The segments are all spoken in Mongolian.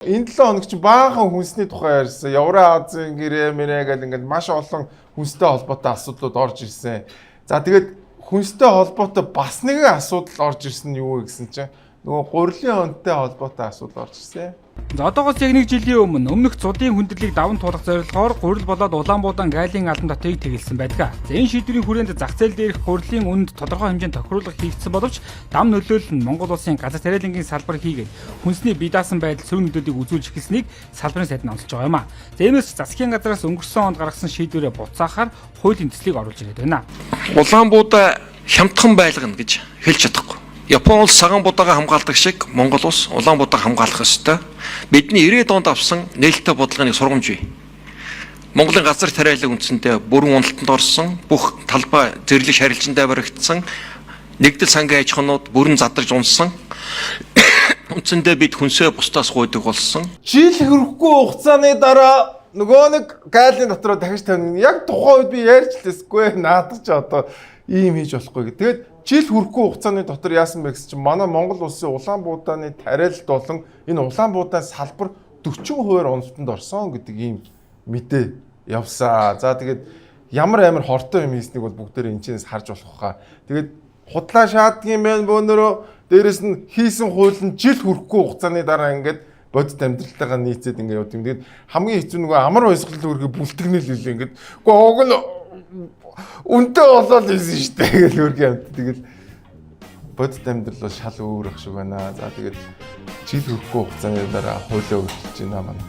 Энэ 7 хоног чинь баахан хүнсний тухай ярьсан. Евразийн гэрээ мэрэ гэдэг ингээд маш олон хүнстэй холбоотой асуудлууд орж ирсэн. За тэгээд хүнстэй холбоотой бас нэгэн асуудал орж ирсэн нь юу вэ гэсэн чинь нөгөө гурилын онтой холбоотой асуудал орж ирсэн. За одоогоос яг 1 жилийн өмнөх цудын хүндрэлийг даван туулах зорилгоор гурил болоод Улаанбуудан гайлын алан дотыг тэгэлсэн байдаг. За энэ шийдвэрийн хүрээнд зах зээл дээрх гурилын үнэнд тодорхой хэмжээнд тохируулга хийгдсэн боловч дам нөлөөлөл нь Монгол улсын газар тариалангийн салбар хийгээд хүнсний бие даасан байдал сөрөг нөлөөдийг үзүүлж эхэлснийг салбарын сайд нь онцолж байгаа юм а. За иймээс засгийн газраас өнгөрсөн онд гаргасан шийдвэрээ буцаахаар хуулийн төслийг оруулж ирээд байна. Улаанбуудаа хямдхан байлгана гэж хэлж чадахгүй. Япон улс саган будаагаа хамгаалдаг шиг Монгол улс Улаанбуудааг хамгаалах ёстой. Бидний 90-ад онд авсан нээлттэй бодлогын сургамж бий. Монголын газар тариалан үндсэндээ бүрэн уналтанд орсон, бүх талбай зэрлэг шарилжиндаа баригдсан, нэгдэл сангийн аж ахуйнууд бүрэн задарж унсан. Үндсэндээ бид хүнсээ бусдаас гуйдаг болсон. Жил хүрэхгүй хугацааны дараа нөгөө нэг гайлын дотроо дахиж тавина. Яг тухайн үед би ярьж лээсгүй наадах ч одоо ийм хийж болохгүй. Тэгээд жил хүрэхгүй хугацааны дотор яасан бэ гэсэн чинь манай Монгол улсын Улаанбуудааны тариалалт болон энэ Улаанбуудааны салбар 40% уналтанд орсон гэдэг ийм мэдээ явсан. За тэгээд ямар амар хортой юм хийснийг бол бүгдээр энэ чэнэс харж болох хаа. Тэгээд худлаа шаадгийн мэн бөөнөрөө дээрэс нь хийсэн хууль нь жил хүрэхгүй хугацааны дараа ингээд бодит амьдралтайгаа нийцээд ингээд явд юм. Тэгээд хамгийн хэцүү нөгөө амар баясгалан үүргээ бүлтгэнэл хэлээ ингээд. Уу уг нь үнтэй болоод ийсэн шүү дээ гэж үргэ амт. Тэгэл бодит амьдрал бол шал өөр ах шиг байна. За тэгэл жил хүрэхгүй хугацааны дараа хуулиа өөрчилж байна маань.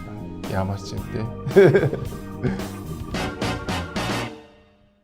Ямар ч юм те.